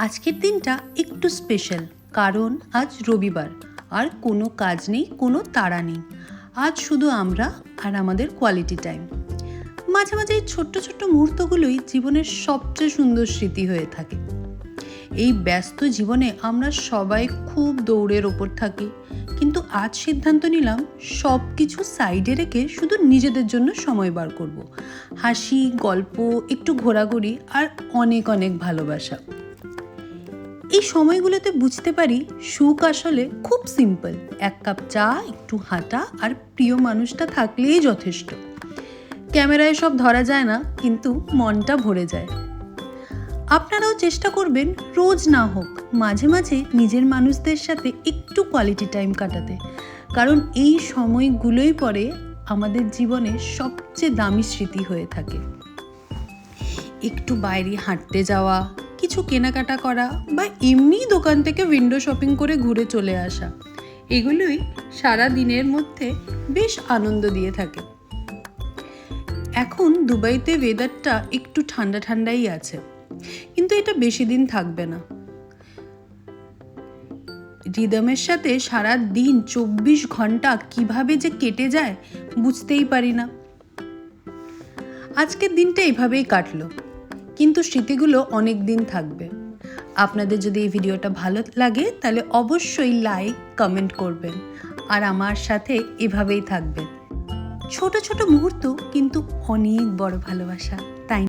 আজকের দিনটা একটু স্পেশাল, কারণ আজ রবিবার আর কোনো কাজ নেই, কোনো তাড়া নেই। আজ শুধু আমরা আর আমাদের কোয়ালিটি টাইম। মাঝে মাঝে এই ছোট্ট ছোট্ট মুহূর্তগুলোই জীবনের সবচেয়ে সুন্দর স্মৃতি হয়ে থাকে। এই ব্যস্ত জীবনে আমরা সবাই খুব দৌড়ের ওপর থাকি, কিন্তু আজ সিদ্ধান্ত নিলাম সব কিছু সাইডে রেখে শুধু নিজেদের জন্য সময় বার করব। হাসি, গল্প, একটু ঘোরাঘুরি আর অনেক অনেক ভালোবাসা। এই সময়গুলোতে বুঝতে পারি সুখ আসলে খুব সিম্পল। এক কাপ চা, একটু হাঁটা আর প্রিয় মানুষটা থাকলেই যথেষ্ট। ক্যামেরায় সব ধরা যায় না, কিন্তু মনটা ভরে যায়। আপনারাও চেষ্টা করবেন রোজ না হোক, মাঝে মাঝে নিজের মানুষদের সাথে একটু কোয়ালিটি টাইম কাটাতে, কারণ এই সময়গুলোই পরে আমাদের জীবনে সবচেয়ে দামি স্মৃতি হয়ে থাকে। একটু বাইরে হাঁটতে যাওয়া, কিছু কেনাকাটা করা বা এমনি দোকান থেকে উইন্ডো শপিং করে ঘুরে চলে আসা, এগুলোই সারা দিনের মধ্যে বেশ আনন্দ দিয়ে থাকে। এখন দুবাইতে ওয়েদারটা একটু ঠান্ডা ঠান্ডাই আছে, কিন্তু এটা বেশি দিন থাকবে না। রিদমের সাথে সারা দিন 24 ঘন্টা কিভাবে যে কেটে যায় বুঝতেই পারি না। আজকের দিনটা এইভাবেই কাটলো, কিন্তু স্মৃতিগুলো অনেক দিন থাকবে। আপনাদের যদি এই ভিডিওটা ভালো লাগে তাহলে অবশ্যই লাইক, কমেন্ট করবেন আর আমার সাথে এভাবেই থাকবেন। ছোট ছোট মুহূর্ত, কিন্তু অনেক বড় ভালোবাসা, তাই